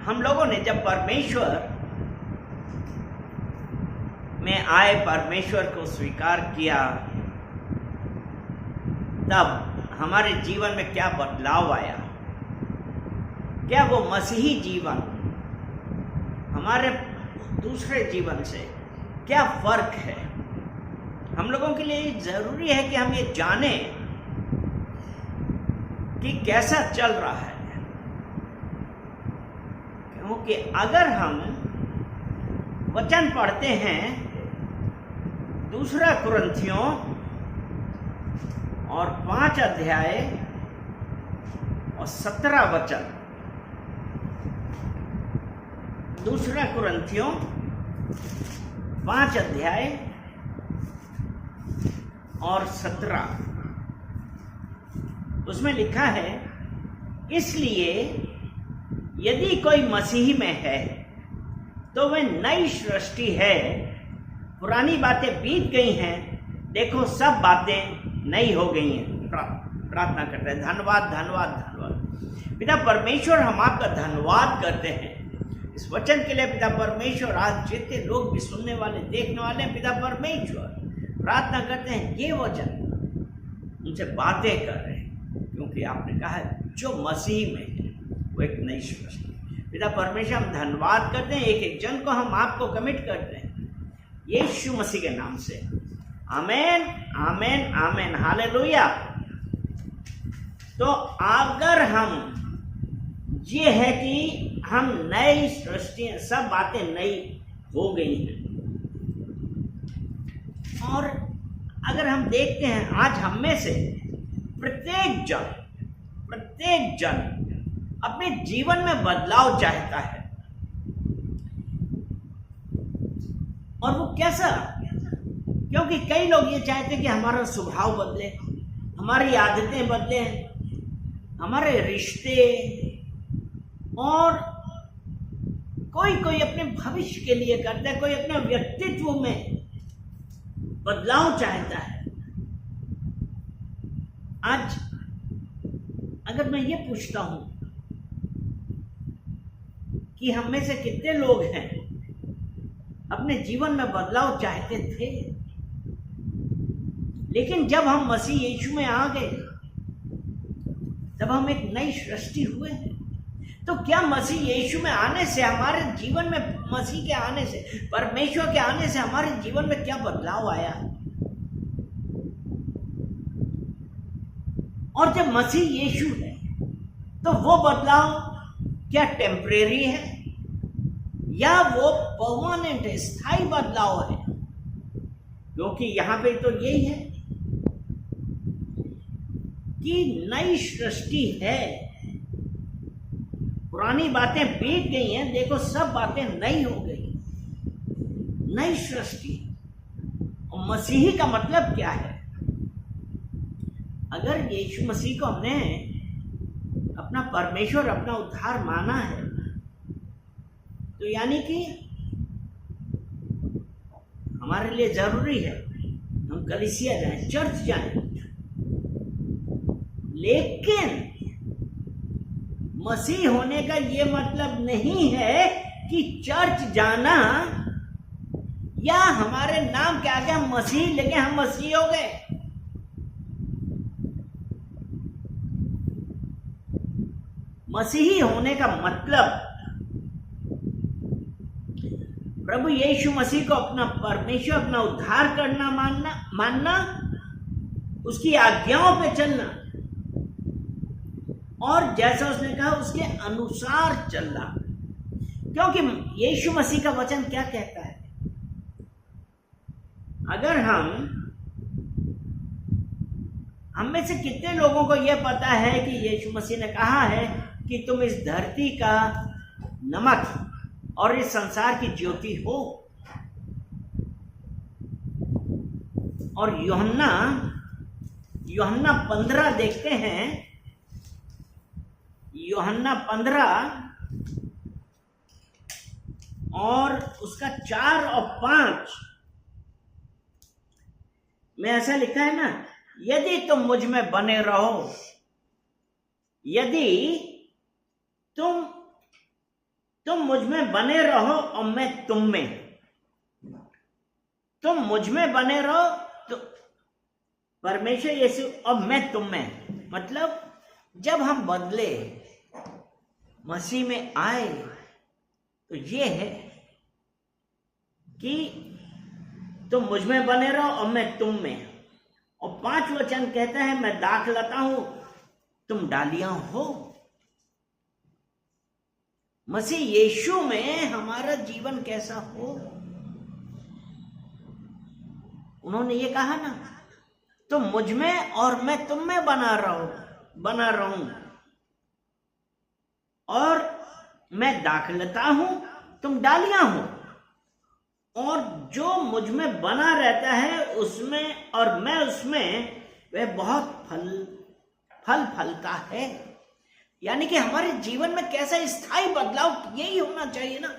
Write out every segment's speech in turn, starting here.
हम लोगों ने जब परमेश्वर में आए, परमेश्वर को स्वीकार किया, तब हमारे जीवन में क्या बदलाव आया? क्या वो मसीही जीवन हमारे दूसरे जीवन से क्या फर्क है? हम लोगों के लिए जरूरी है कि हम ये जानें कि कैसा चल रहा है, क्योंकि अगर हम वचन पढ़ते हैं 2 कुरिन्थियों और 5 अध्याय और 17 वचन, 2 कुरिन्थियों 5 अध्याय और 17, उसमें लिखा है, इसलिए यदि कोई मसीही में है तो वह नई सृष्टि है, पुरानी बातें बीत गई हैं, देखो सब बातें नई हो गई हैं। प्रार्थना करते हैं। धन्यवाद धन्यवाद धन्यवाद पिता परमेश्वर, हम आपका धन्यवाद करते हैं इस वचन के लिए। पिता परमेश्वर, आज जितने लोग भी सुनने वाले, देखने वाले हैं, पिता परमेश्वर, प्रार्थना करते हैं ये वचन उनसे बातें कर रहे हैं, क्योंकि आपने कहा है जो मसीह में है वो एक नई सृष्टि। पिता परमेश्वर, हम धन्यवाद करते हैं, एक एक जन को हम आपको कमिट करते हैं यीशु मसीह के नाम से। आमेन आमेन आमेन, हालेलुया। तो अगर हम ये है कि हम नई सृष्टि, सब बातें नई हो गई हैं, और अगर हम देखते हैं आज हम में से प्रत्येक जन अपने जीवन में बदलाव चाहता है, और वो कैसा? क्योंकि कई लोग ये चाहते हैं कि हमारा स्वभाव बदले, हमारी आदतें बदले, हमारे रिश्ते, और कोई अपने भविष्य के लिए करता है, कोई अपने व्यक्तित्व में बदलाव चाहता है। आज अगर मैं ये पूछता हूं कि हम में से कितने लोग हैं अपने जीवन में बदलाव चाहते थे, लेकिन जब हम मसीह यीशु में आ गए तब हम एक नई सृष्टि हुए हैं। तो क्या मसीह यीशु में आने से, हमारे जीवन में मसीह के आने से, परमेश्वर के आने से हमारे जीवन में क्या बदलाव आया? और जब मसीह यीशु है तो वो बदलाव क्या टेम्परेरी है या वो परमानेंट है, स्थायी बदलाव है? क्योंकि यहां पे तो यही है कि नई सृष्टि है, पुरानी बातें बीत गई हैं, देखो सब बातें नई हो गई, नई सृष्टि। और मसीही का मतलब क्या है? अगर यीशु मसीह को हमने अपना परमेश्वर, अपना उद्धार माना है, तो यानी कि हमारे लिए जरूरी है हम कलीसिया जाएं, चर्च जाएं, लेकिन मसीह होने का ये मतलब नहीं है कि चर्च जाना या हमारे नाम के आगे हम मसीह लेके हम मसीह हो गए। मसीही होने का मतलब प्रभु यीशु मसीह को अपना परमेश्वर, अपना उद्धार करना, मानना, उसकी आज्ञाओं पे चलना, और जैसा उसने कहा उसके अनुसार चलना। क्योंकि यीशु मसीह का वचन क्या कहता है? अगर हम में से कितने लोगों को यह पता है कि यीशु मसीह ने कहा है कि तुम इस धरती का नमक और इस संसार की ज्योति हो? और यूहन्ना 15 देखते हैं, यूहन्ना 15 और उसका 4 और 5 में ऐसा लिखा है ना, यदि तुम मुझ में बने रहो, यदि तुम तुम मुझ में बने रहो और मैं तुम में। तुम मुझ में बने रहो तो परमेश्वर यीशु और मैं तुम में। मतलब जब हम बदले, मसीह में आए, तो ये है कि तुम मुझ में बने रहो और मैं तुम में। और 5 वचन कहता है, मैं दाखलता हूं, तुम डालियां हो। मसीह यीशु में हमारा जीवन कैसा हो, उन्होंने ये कहा ना, तुम मुझ में और मैं तुम में बना रहूं। और मैं दाखलता हूं, तुम डालियां हो। और जो मुझ में बना रहता है उसमें और मैं उसमें, वह बहुत फल फलता है। यानी कि हमारे जीवन में कैसा स्थायी बदलाव, यही होना चाहिए ना।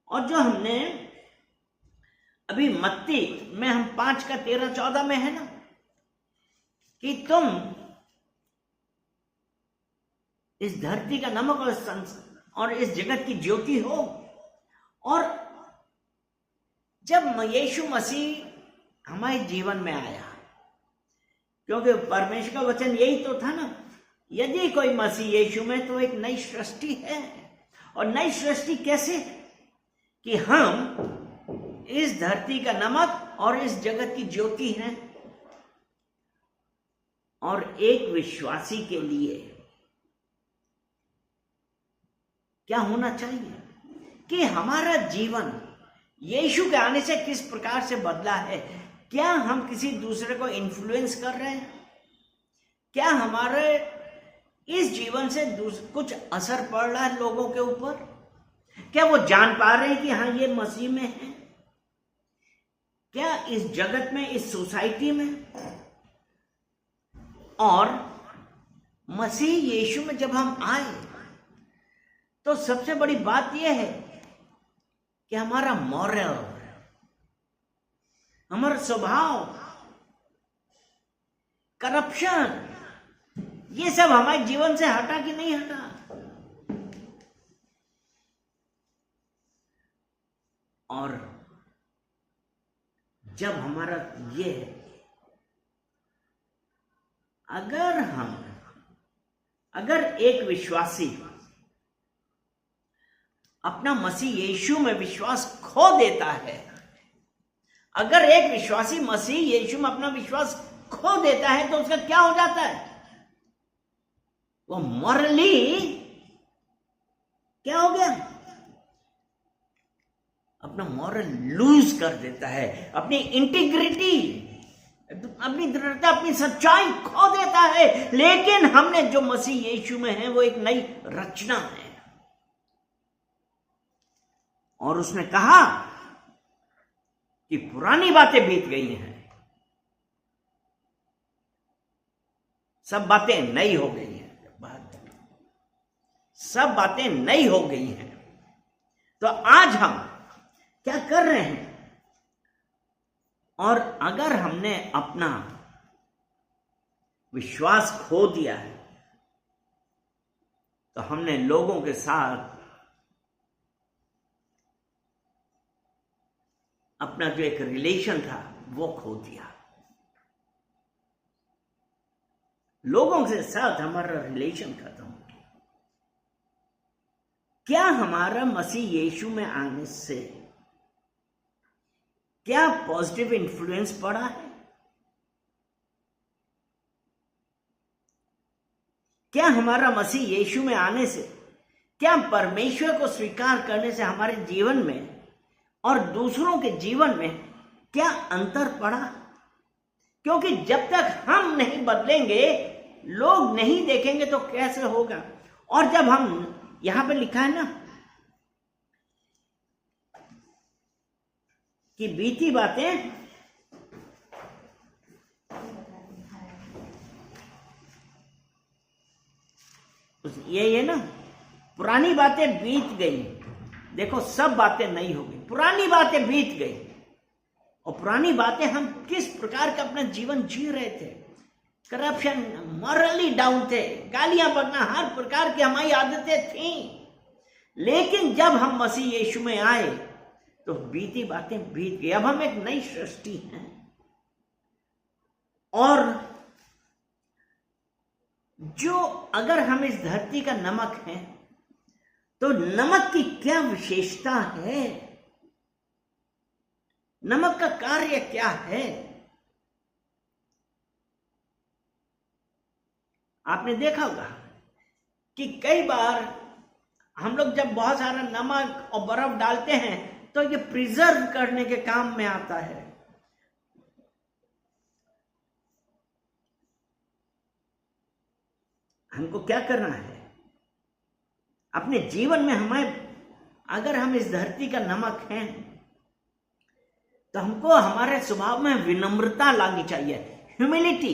और जो हमने अभी मत्ती में हम 5 का 13-14 में है ना, कि तुम इस धरती का नमक और इस जगत की ज्योति हो। और जब यीशु मसीह हमारे जीवन में आया, क्योंकि परमेश्वर का वचन यही तो था ना, यदि कोई मसीह यीशु में तो एक नई सृष्टि है। और नई सृष्टि कैसे, कि हम इस धरती का नमक और इस जगत की ज्योति हैं। और एक विश्वासी के लिए क्या होना चाहिए कि हमारा जीवन यीशु के आने से किस प्रकार से बदला है। क्या हम किसी दूसरे को इन्फ्लुएंस कर रहे हैं? क्या हमारे इस जीवन से कुछ असर पड़ रहा है लोगों के ऊपर? क्या वो जान पा रहे हैं कि हाँ, ये मसीह में है? क्या इस जगत में, इस सोसाइटी में, और मसीह यीशु में जब हम आए तो सबसे बड़ी बात यह है कि हमारा मॉरल, हमारा स्वभाव, करप्शन, ये सब हमारे जीवन से हटा कि नहीं हटा? और जब हमारा ये है, अगर एक विश्वासी अपना मसीह यीशु में विश्वास खो देता है, अगर एक विश्वासी मसीह यीशु में अपना विश्वास खो देता है, तो उसका क्या हो जाता है? वो मॉरली क्या हो गया? अपना मॉरल लूज कर देता है, अपनी इंटीग्रिटी, अपनी दृढ़ता, अपनी सच्चाई खो देता है। लेकिन हमने जो मसीह यीशु में है वो एक नई रचना है। और उसने कहा कि पुरानी बातें बीत गई हैं, सब बातें नई हो गई हैं। सब बातें नई हो गई हैं। तो आज हम क्या कर रहे हैं? और अगर हमने अपना विश्वास खो दिया है, तो हमने लोगों के साथ अपना जो एक रिलेशन था वो खो दिया। लोगों के साथ हमारा रिलेशन खत्म हो गया। क्या हमारा मसीह यीशु में आने से क्या पॉजिटिव इन्फ्लुएंस पड़ा है? क्या हमारा मसीह यीशु में आने से, क्या परमेश्वर को स्वीकार करने से हमारे जीवन में और दूसरों के जीवन में क्या अंतर पड़ा? क्योंकि जब तक हम नहीं बदलेंगे, लोग नहीं देखेंगे तो कैसे होगा? और जब हम, यहां पे लिखा है ना कि बीती बातें ये ना, पुरानी बातें बीत गई, देखो सब बातें नई हो गई। पुरानी बातें बीत गई, और पुरानी बातें, हम किस प्रकार का अपना जीवन जी रहे थे, करप्शन, मॉरली डाउन थे, गालियां बकना, हर प्रकार की हमारी आदतें थीं। लेकिन जब हम मसीह यीशु में आए तो बीती बातें बीत गई, अब हम एक नई सृष्टि हैं। और जो अगर हम इस धरती का नमक हैं तो नमक की क्या विशेषता है, नमक का कार्य क्या है? आपने देखा होगा कि कई बार हम लोग जब बहुत सारा नमक और बर्फ डालते हैं तो ये प्रिजर्व करने के काम में आता है। हमको क्या करना है अपने जीवन में? अगर हम इस धरती का नमक हैं तो हमको हमारे स्वभाव में विनम्रता लानी चाहिए, ह्यूमिलिटी।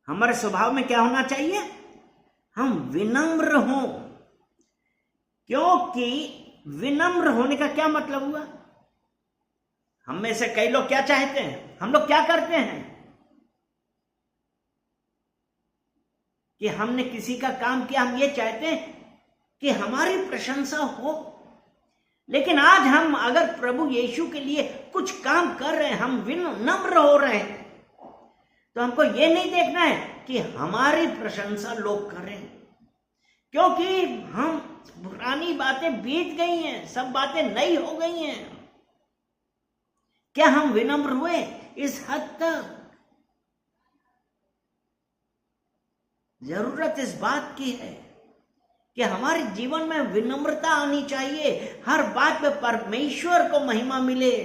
हमारे स्वभाव में क्या होना चाहिए? हम विनम्र हों, क्योंकि विनम्र होने का क्या मतलब हुआ? हम में से कई लोग क्या चाहते हैं, हम लोग क्या करते हैं कि हमने किसी का काम किया, हम ये चाहते हैं कि हमारी प्रशंसा हो। लेकिन आज हम अगर प्रभु यीशु के लिए कुछ काम कर रहे हैं, हम विनम्र हो रहे हैं, तो हमको ये नहीं देखना है कि हमारी प्रशंसा लोग करें, क्योंकि हम पुरानी बातें बीत गई हैं, सब बातें नई हो गई हैं। क्या हम विनम्र हुए इस हद तक? जरूरत इस बात की है कि हमारे जीवन में विनम्रता आनी चाहिए, हर बात पे परमेश्वर को महिमा मिले।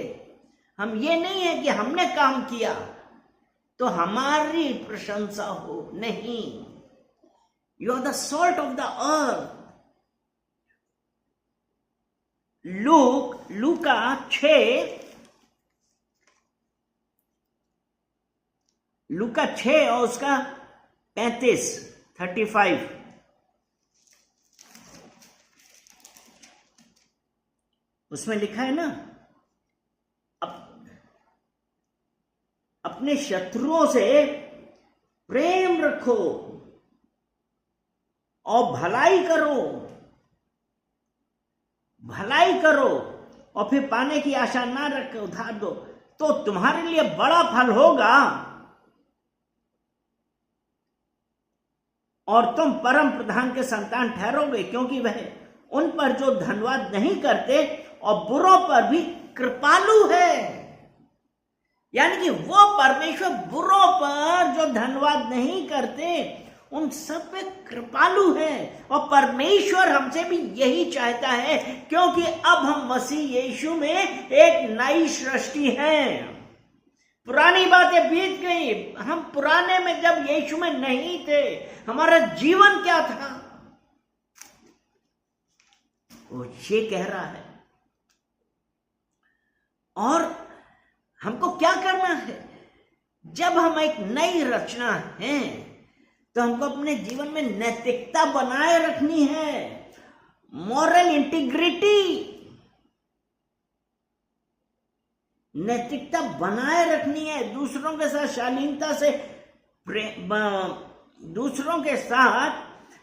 हम ये नहीं है कि हमने काम किया तो हमारी प्रशंसा हो, नहीं। You are the salt of the earth. लूका 6 और उसका 35 उसमें लिखा है ना, अपने शत्रुओं से प्रेम रखो और भलाई करो और फिर पाने की आशा ना रख उधार दो, तो तुम्हारे लिए बड़ा फल होगा और तुम परम प्रधान के संतान ठहरोगे, क्योंकि वह उन पर जो धन्यवाद नहीं करते और बुरों पर भी कृपालु है। यानी कि वो परमेश्वर बुरों पर जो धन्यवाद नहीं करते उन सब पे कृपालु है। और परमेश्वर हमसे भी यही चाहता है, क्योंकि अब हम मसीह यीशु में एक नई सृष्टि हैं। पुरानी बातें बीत गई। हम पुराने में जब यीशु में नहीं थे, हमारा जीवन क्या था? वो ये कह रहा है। और हमको क्या करना है? जब हम एक नई रचना हैं तो हमको अपने जीवन में नैतिकता बनाए रखनी है, मॉरल इंटीग्रिटी, नैतिकता बनाए रखनी है। दूसरों के साथ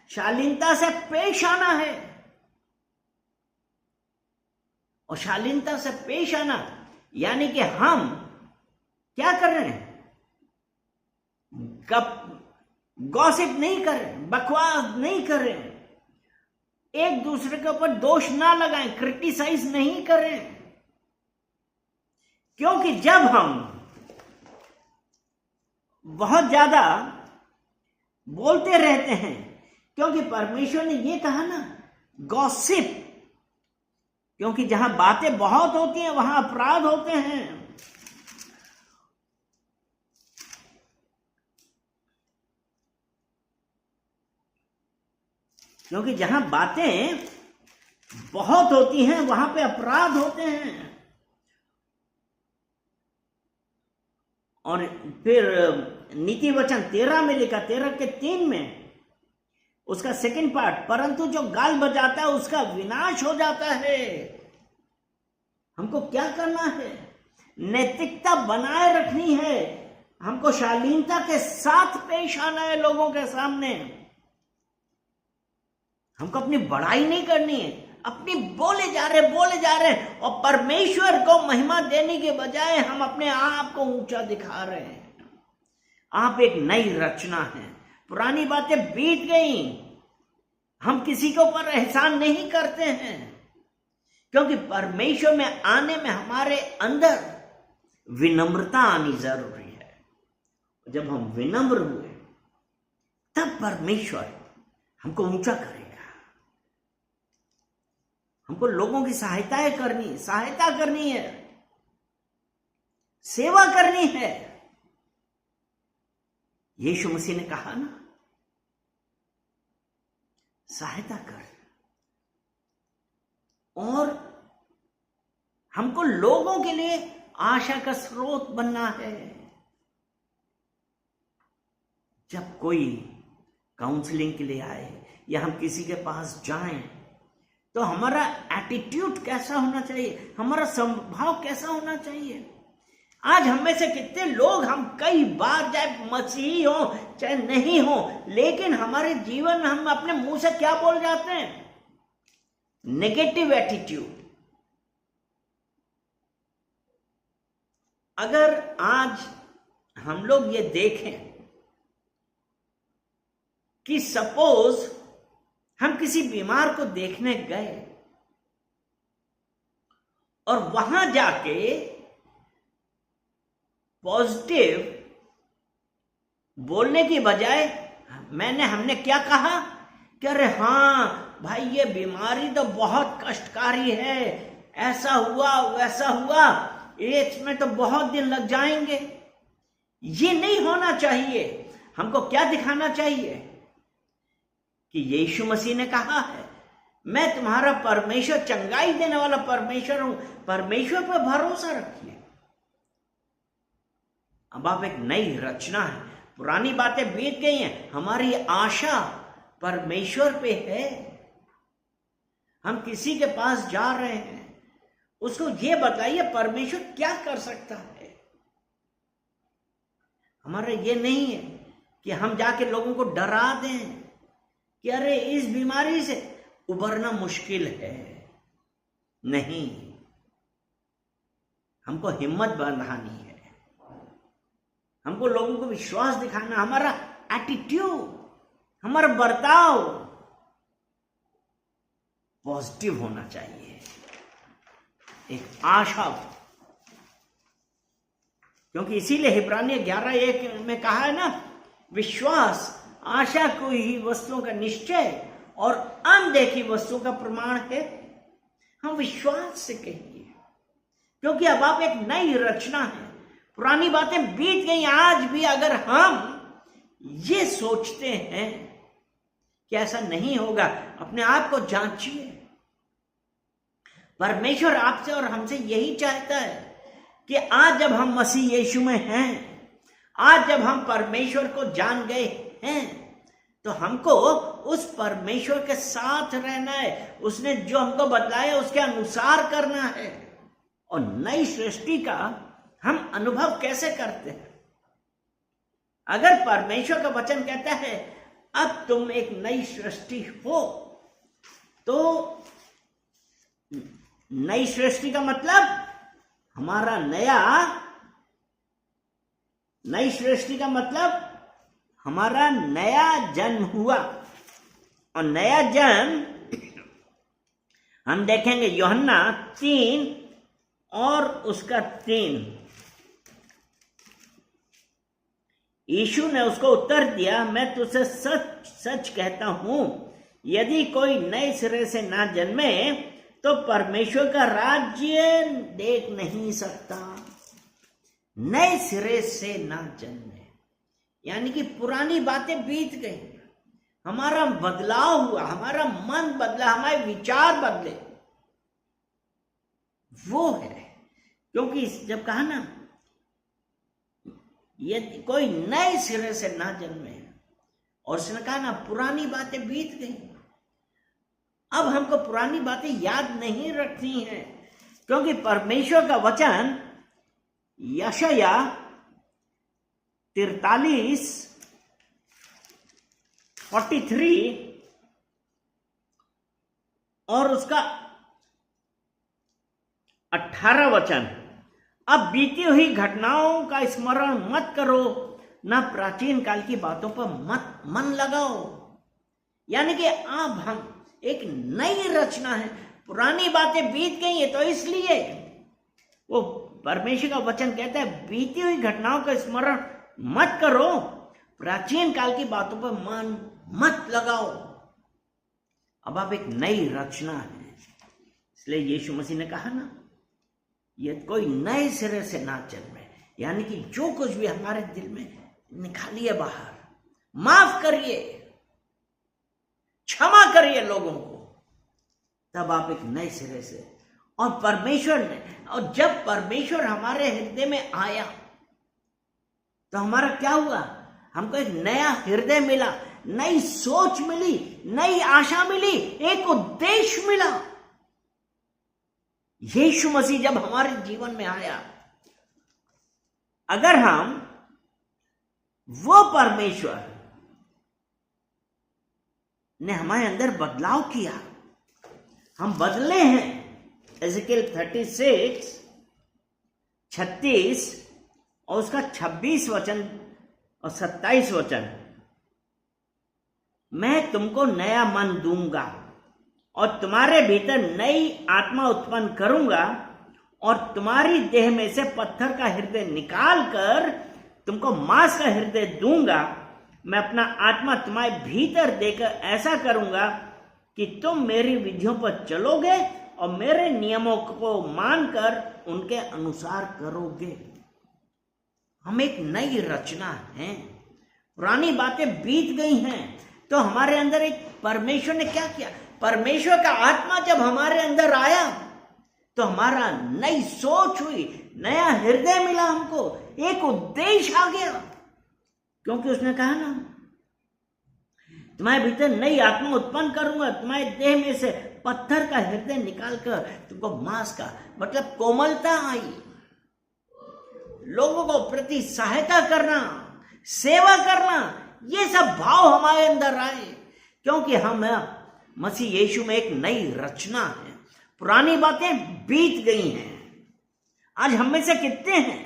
शालीनता से पेश आना है। और शालीनता से पेश आना यानी कि हम क्या कर रहे हैं? गॉसिप नहीं कर रहे, बकवास नहीं कर रहे, एक दूसरे के ऊपर दोष ना लगाएं, क्रिटिसाइज नहीं कर रहे। क्योंकि जब हम बहुत ज्यादा बोलते रहते हैं, क्योंकि परमेश्वर ने ये कहा ना, गॉसिप, क्योंकि जहां बातें बहुत होती हैं वहां अपराध होते हैं। क्योंकि जहां बातें बहुत होती हैं वहां पे अपराध होते हैं। और फिर नीति वचन 13 में लिखा, 13 के 3 में उसका सेकंड पार्ट, परंतु जो गाल बजाता है उसका विनाश हो जाता है। हमको क्या करना है? नैतिकता बनाए रखनी है। हमको शालीनता के साथ पेश आना है लोगों के सामने। हमको अपनी बड़ाई नहीं करनी है, अपनी बोले जा रहे और परमेश्वर को महिमा देने के बजाय हम अपने आप को ऊंचा दिखा रहे हैं। आप एक नई रचना है, पुरानी बातें बीत गई। हम किसी के ऊपर एहसान नहीं करते हैं, क्योंकि परमेश्वर में आने में हमारे अंदर विनम्रता आनी जरूरी है। जब हम विनम्र हुए तब परमेश्वर हमको ऊंचा करेगा। हमको लोगों की सहायता करनी है, सेवा करनी है। यीशु मसीह ने कहा ना, सहायता कर। और हमको लोगों के लिए आशा का स्रोत बनना है। जब कोई काउंसलिंग के लिए आए या हम किसी के पास जाएं, तो हमारा एटीट्यूड कैसा होना चाहिए, हमारा स्वभाव कैसा होना चाहिए। आज हम में से कितने लोग, हम कई बार चाहे मसीही हो चाहे नहीं हो, लेकिन हमारे जीवन में हम अपने मुंह से क्या बोल जाते हैं? Negative attitude. अगर आज हम लोग ये देखें कि सपोज हम किसी बीमार को देखने गए और वहां जाके पॉजिटिव बोलने की बजाय हमने क्या कहा कि अरे हाँ भाई, ये बीमारी तो बहुत कष्टकारी है, ऐसा हुआ वैसा हुआ, इसमें तो बहुत दिन लग जाएंगे। ये नहीं होना चाहिए। हमको क्या दिखाना चाहिए कि यीशु मसीह ने कहा है, मैं तुम्हारा परमेश्वर, चंगाई देने वाला परमेश्वर हूं। परमेश्वर पर भरोसा रखिए। अब आप एक नई रचना है, पुरानी बातें बीत गई हैं, हमारी आशा परमेश्वर पे है। हम किसी के पास जा रहे हैं, उसको ये बताइए परमेश्वर क्या कर सकता है। हमारा ये नहीं है कि हम जाके लोगों को डरा दें कि अरे इस बीमारी से उबरना मुश्किल है। नहीं, हमको हिम्मत बंधानी है, हमको लोगों को विश्वास दिखाना। हमारा एटीट्यूड, हमारा बर्ताव पॉजिटिव होना चाहिए, एक आशा। क्योंकि इसीलिए इब्रानी 11:1 में कहा है ना, विश्वास आशा को ही वस्तुओं का निश्चय और अनदेखी वस्तुओं का प्रमाण है। हम विश्वास से कहिए, क्योंकि अब आप एक नई रचना है, पुरानी बातें बीत गई। आज भी अगर हम ये सोचते हैं कि ऐसा नहीं होगा, अपने आप को जांचिए। परमेश्वर आपसे और हमसे यही चाहता है कि आज जब हम मसीह यीशु में हैं, आज जब हम परमेश्वर को जान गए हैं, तो हमको उस परमेश्वर के साथ रहना है। उसने जो हमको बतलाया उसके अनुसार करना है। और नई सृष्टि का हम अनुभव कैसे करते हैं? अगर परमेश्वर का वचन कहता है अब तुम एक नई सृष्टि हो, तो नई सृष्टि का मतलब हमारा नई सृष्टि का मतलब हमारा नया जन्म हुआ। और नया जन्म हम देखेंगे यूहन्ना 3 और उसका 3। यीशु ने उसको उत्तर दिया, मैं तुझसे सच सच कहता हूं, यदि कोई नए सिरे से ना जन्मे तो परमेश्वर का राज्य देख नहीं सकता। नए सिरे से ना जन्मे यानी कि पुरानी बातें बीत गई, हमारा बदलाव हुआ, हमारा मन बदला, हमारे विचार बदले। वो है, क्योंकि जब कहा ना यदि कोई नए सिरे से ना जन्मे, और उसने कहा ना पुरानी बातें बीत गई। अब हमको पुरानी बातें याद नहीं रखनी है, क्योंकि परमेश्वर का वचन यशाया 43:43 और उसका 18 वचन, अब बीती हुई घटनाओं का स्मरण मत करो, ना प्राचीन काल की बातों पर मत मन लगाओ। यानी कि अब हम एक नई रचना है, पुरानी बातें बीत गई है, तो इसलिए वो परमेश्वर का वचन कहता है बीती हुई घटनाओं का स्मरण मत करो, प्राचीन काल की बातों पर मन मत लगाओ। अब आप एक नई रचना है। इसलिए यीशु मसीह ने कहा ना, ये कोई नए सिरे से ना जन्मे, यानी कि जो कुछ भी हमारे दिल में निकालिए बाहर, माफ करिए, क्षमा करिए लोगों को, तब आप एक नए सिरे से। और परमेश्वर ने, और जब परमेश्वर हमारे हृदय में आया तो हमारा क्या हुआ? हमको एक नया हृदय मिला, नई सोच मिली, नई आशा मिली, एक उद्देश्य मिला। यीशु मसीह जब हमारे जीवन में आया, अगर हम वो परमेश्वर ने हमारे अंदर बदलाव किया, हम बदले हैं। एजेकिएल 36, 36 और उसका 26 वचन और 27 वचन, मैं तुमको नया मन दूंगा और तुम्हारे भीतर नई आत्मा उत्पन्न करूंगा और तुम्हारी देह में से पत्थर का हृदय निकाल कर तुमको मांस का हृदय दूंगा। मैं अपना आत्मा तुम्हारे भीतर देकर ऐसा करूंगा कि तुम मेरी विधियों पर चलोगे और मेरे नियमों को मानकर उनके अनुसार करोगे। हम एक नई रचना हैं, पुरानी बातें बीत गई हैं, तो हमारे अंदर एक परमेश्वर ने क्या किया? परमेश्वर का आत्मा जब हमारे अंदर आया तो हमारा नई सोच हुई, नया हृदय मिला, हमको एक उद्देश्य आ गया। क्योंकि उसने कहा ना, तुम्हारे भीतर नई आत्मा उत्पन्न करूंगा, तुम्हारे देह में से पत्थर का हृदय निकालकर तुमको मांस का, मतलब कोमलता आई, लोगों को प्रति सहायता करना, सेवा करना, ये सब भाव हमारे अंदर आए। क्योंकि हम मसीह यीशु में एक नई रचना है, पुरानी बातें बीत गई हैं। आज हम में से कितने हैं,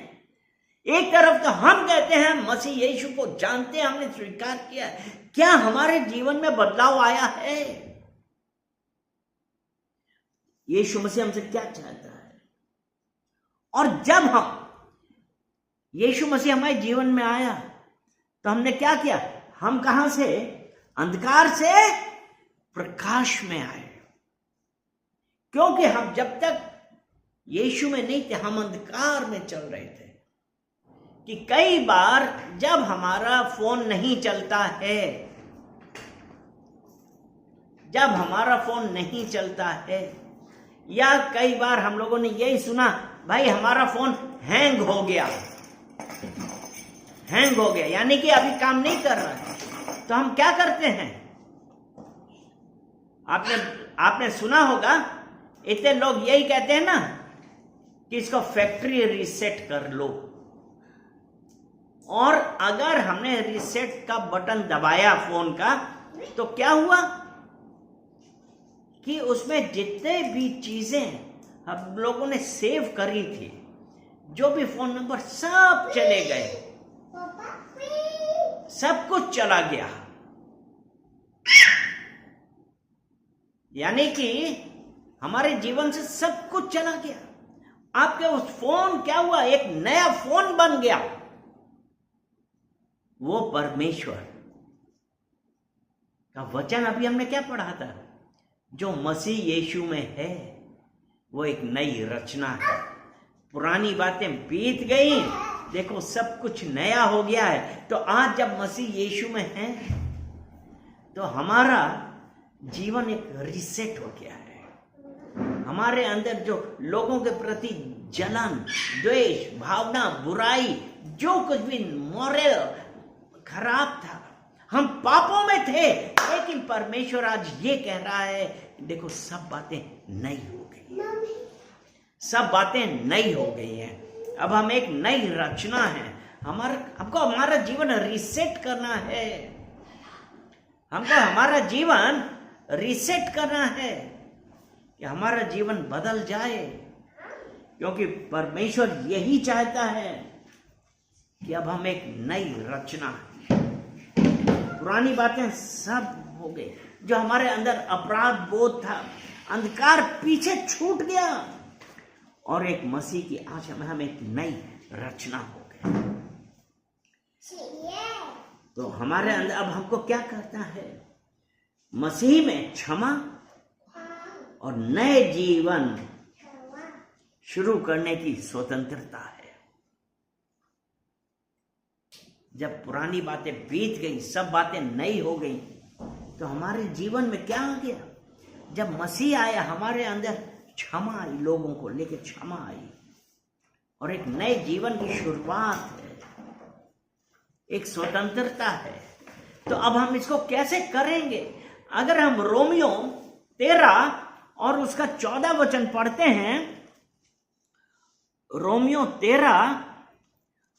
एक तरफ तो हम कहते हैं मसीह यीशु को जानते हैं, हमने स्वीकार किया, क्या हमारे जीवन में बदलाव आया है? यीशु मसीह हमसे क्या चाहता है? और जब हम यीशु मसीह हमारे जीवन में आया तो हमने क्या किया? हम कहां से? अंधकार से प्रकाश में आए। क्योंकि हम जब तक यीशु में नहीं थे, हम अंधकार में चल रहे थे। कि कई बार जब हमारा फोन नहीं चलता है, जब हमारा फोन नहीं चलता है, या कई बार हम लोगों ने यही सुना, भाई हमारा फोन हैंग हो गया, हैंग हो गया, यानी कि अभी काम नहीं कर रहा है। तो हम क्या करते हैं? आपने सुना होगा, इतने लोग यही कहते हैं ना कि इसको फैक्ट्री रीसेट कर लो। और अगर हमने रीसेट का बटन दबाया फोन का, तो क्या हुआ कि उसमें जितने भी चीजें हम लोगों ने सेव करी थी, जो भी फोन नंबर, सब चले गए, सब कुछ चला गया। यानी कि हमारे जीवन से सब कुछ चला गया। आपके उस फोन क्या हुआ? एक नया फोन बन गया। वो परमेश्वर का वचन अभी हमने क्या पढ़ा था? जो मसीह यीशु में है वो एक नई रचना है। पुरानी बातें बीत गई, देखो सब कुछ नया हो गया है। तो आज जब मसीह यीशु में है तो हमारा जीवन एक रीसेट हो गया है। हमारे अंदर जो लोगों के प्रति जलन, द्वेष, भावना, बुराई, जो कुछ भी मोरल खराब था, हम पापों में थे, लेकिन परमेश्वर आज ये कह रहा है, देखो सब बातें नई हो गई, सब बातें नई हो गई हैं। अब हम एक नई रचना है। हमको हमारा जीवन रीसेट करना है। हमको हमारा जीवन रीसेट करना है। कि हमारा जीवन बदल जाए, क्योंकि परमेश्वर यही चाहता है कि अब हम एक नई रचना, पुरानी बातें सब हो गई, जो हमारे अंदर अपराध बोध था, अंधकार पीछे छूट गया और एक मसीह की आशा में हम एक नई रचना हो गए। तो हमारे अंदर अब हमको क्या करना है? मसीह में क्षमा और नए जीवन शुरू करने की स्वतंत्रता है। जब पुरानी बातें बीत गई, सब बातें नई हो गई, तो हमारे जीवन में क्या आ गया? जब मसीह आया हमारे अंदर क्षमा आई, लोगों को लेकर क्षमा आई और एक नए जीवन की शुरुआत है, एक स्वतंत्रता है। तो अब हम इसको कैसे करेंगे? अगर हम रोमियो 13 और उसका 14 वचन पढ़ते हैं, रोमियो 13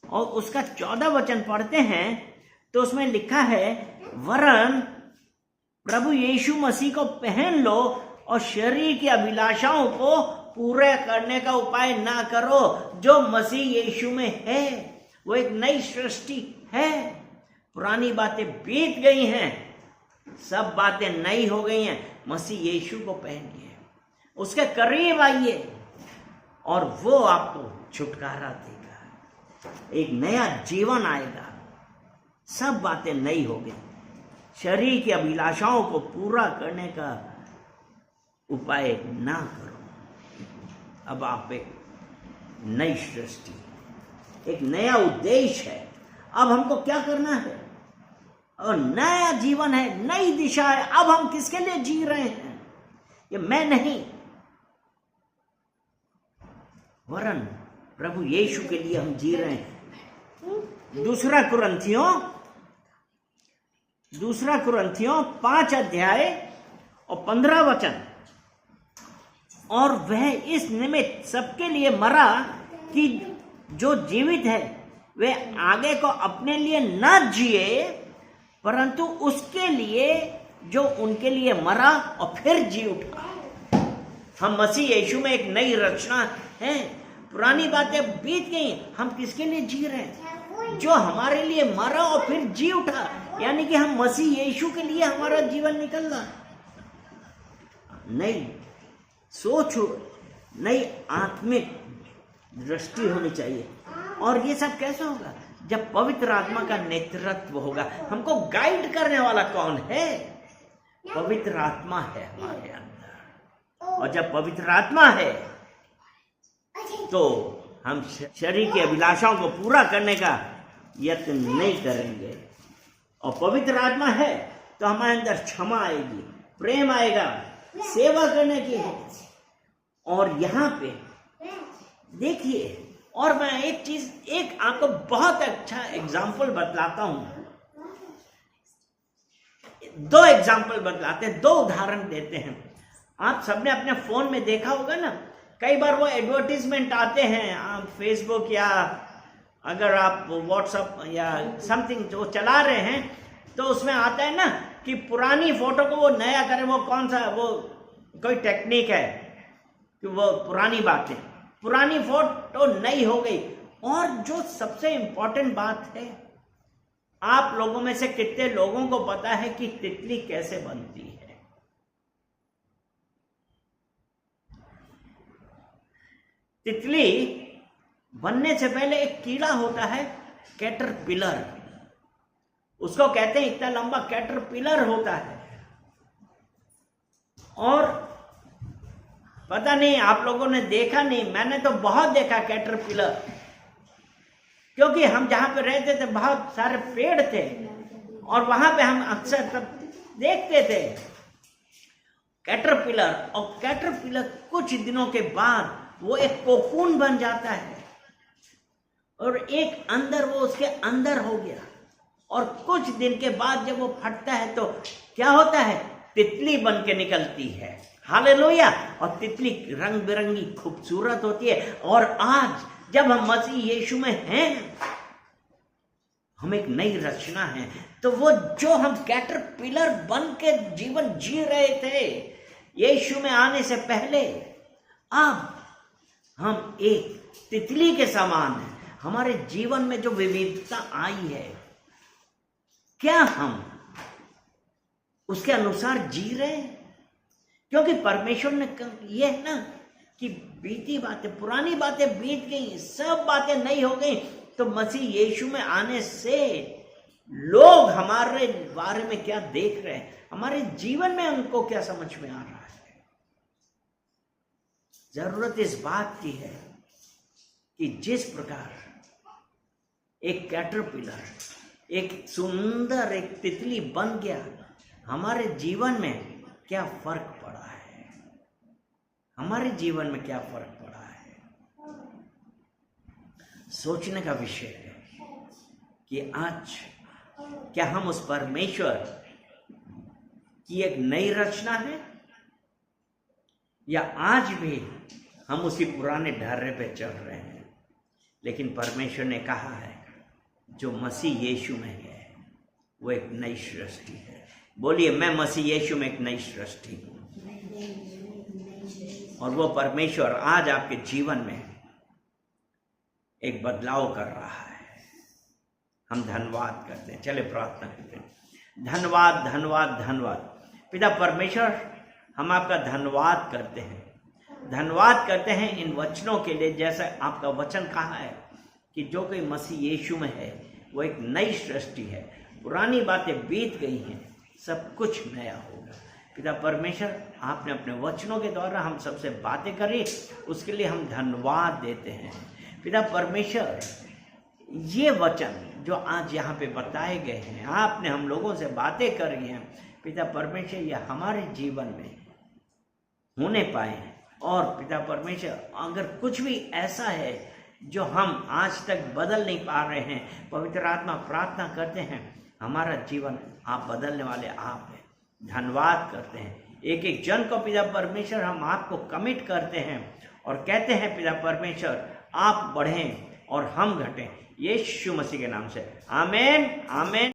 और उसका 14 वचन पढ़ते हैं, तो उसमें लिखा है, वरन प्रभु यीशु मसीह को पहन लो और शरीर की अभिलाषाओं को पूरा करने का उपाय ना करो। जो मसीह यीशु में है वो एक नई सृष्टि है। पुरानी बातें बीत गई हैं, सब बातें नई हो गई हैं। मसीह यीशु को पहनिए, उसके करीब आइए और वो आपको छुटकारा देगा, एक नया जीवन आएगा। सब बातें नई हो गई। शरीर की अभिलाषाओं को पूरा करने का उपाय ना करो। अब आप एक नई सृष्टि, एक नया उद्देश्य है। अब हमको क्या करना है? और नया जीवन है, नई दिशा है। अब हम किसके लिए जी रहे हैं? ये मैं नहीं, वरन प्रभु यीशु के लिए हम जी रहे हैं। दूसरा कुरिन्थियों 5 अध्याय और 15 वचन, और वह इस निमित्त सबके लिए मरा कि जो जीवित है वे आगे को अपने लिए न जिए, परंतु उसके लिए जो उनके लिए मरा और फिर जी उठा। हम मसीह यीशु में एक नई रचना है। पुरानी बातें बीत गई, हम किसके लिए जी रहे हैं? जो हमारे लिए मरा और फिर जी उठा, यानी कि हम मसीह यीशु के लिए हमारा जीवन निकल रहा। नई सोच हो, नई आत्मिक दृष्टि होनी चाहिए। और ये सब कैसे होगा? जब पवित्र आत्मा का नेतृत्व होगा। हमको गाइड करने वाला कौन है? पवित्र आत्मा है हमारे अंदर। और जब पवित्र आत्मा है तो हम शरीर की अभिलाषाओं को पूरा करने का यत्न नहीं करेंगे। और पवित्र आत्मा है तो हमारे अंदर क्षमा आएगी, प्रेम आएगा, सेवा करने की है। और यहाँ पे देखिए, और मैं एक आपको बहुत अच्छा एग्जाम्पल बतलाता हूँ। 2 एग्जाम्पल बतलाते हैं, 2 उदाहरण देते हैं। आप सबने अपने फोन में देखा होगा ना, कई बार वो एडवर्टीजमेंट आते हैं, आप फेसबुक या अगर आप व्हाट्सएप या समथिंग जो चला रहे हैं, तो उसमें आता है ना कि पुरानी फोटो को वो नया करें। वो कौन सा, वो कोई टेक्निक है कि वो पुरानी फोटो नई हो गई। और जो सबसे इंपॉर्टेंट बात है, आप लोगों में से कितने लोगों को पता है कि तितली कैसे बनती है? तितली बनने से पहले एक कीड़ा होता है, कैटरपिलर, उसको कहते हैं। इतना लंबा कैटरपिलर होता है। और पता नहीं आप लोगों ने देखा नहीं, मैंने तो बहुत देखा कैटरपिलर, क्योंकि हम जहां पे रहते थे बहुत सारे पेड़ थे और वहां पे हम अक्सर तब देखते थे कैटरपिलर। और कैटरपिलर कुछ दिनों के बाद वो एक कोकून बन जाता है और एक अंदर वो उसके अंदर हो गया। और कुछ दिन के बाद जब वो फटता है तो क्या होता है? तितली बन के निकलती है। हालेलुया। और तितली रंग बिरंगी खूबसूरत होती है। और आज जब हम मसीह यीशु में हैं, हम एक नई रचना है। तो वो जो हम कैटरपिलर बन के जीवन जी रहे थे, यीशु में आने से पहले अब हम एक तितली के समान हैं। हमारे जीवन में जो विविधता आई है, क्या हम उसके अनुसार जी रहे हैं? क्योंकि परमेश्वर ने ये है ना कि बीती बातें, पुरानी बातें बीत गई, सब बातें नई हो गई। तो मसीह यीशु में आने से लोग हमारे बारे में क्या देख रहे हैं, हमारे जीवन में उनको क्या समझ में आ रहा है। जरूरत इस बात की है कि जिस प्रकार एक कैटरपिलर, एक सुंदर एक तितली बन गया, हमारे जीवन में क्या फर्क पड़ा है, हमारे जीवन में क्या फर्क पड़ा है। सोचने का विषय है कि आज क्या हम उस परमेश्वर की एक नई रचना है, या आज भी हम उसी पुराने ढर्रे पे चल रहे हैं। लेकिन परमेश्वर ने कहा है जो मसीह यीशु में है वो एक नई सृष्टि है। बोलिए, मैं मसीह यीशु में एक नई सृष्टि हूं। और वो परमेश्वर आज आपके जीवन में एक बदलाव कर रहा है। हम धन्यवाद करते हैं। चले प्रार्थना करते हैं। धन्यवाद, धन्यवाद, धन्यवाद। पिता परमेश्वर, हम आपका धन्यवाद करते हैं। धन्यवाद करते हैं इन वचनों के लिए। जैसा आपका वचन कहा है कि जो कोई मसीह यीशु में है वो एक नई सृष्टि है, पुरानी बातें बीत गई हैं, सब कुछ नया होगा। पिता परमेश्वर, आपने अपने वचनों के द्वारा हम सबसे बातें करी, उसके लिए हम धन्यवाद देते हैं। पिता परमेश्वर, ये वचन जो आज यहाँ पे बताए गए हैं, आपने हम लोगों से बातें करी हैं, पिता परमेश्वर ये हमारे जीवन में होने पाए। और पिता परमेश्वर, अगर कुछ भी ऐसा है जो हम आज तक बदल नहीं पा रहे हैं, पवित्र आत्मा प्रार्थना करते हैं, हमारा जीवन आप बदलने वाले आप हैं। धन्यवाद करते हैं। एक एक जन को पिता परमेश्वर हम आपको कमिट करते हैं और कहते हैं पिता परमेश्वर, आप बढ़ें और हम घटें, यीशु मसीह के नाम से। आमीन, आमीन।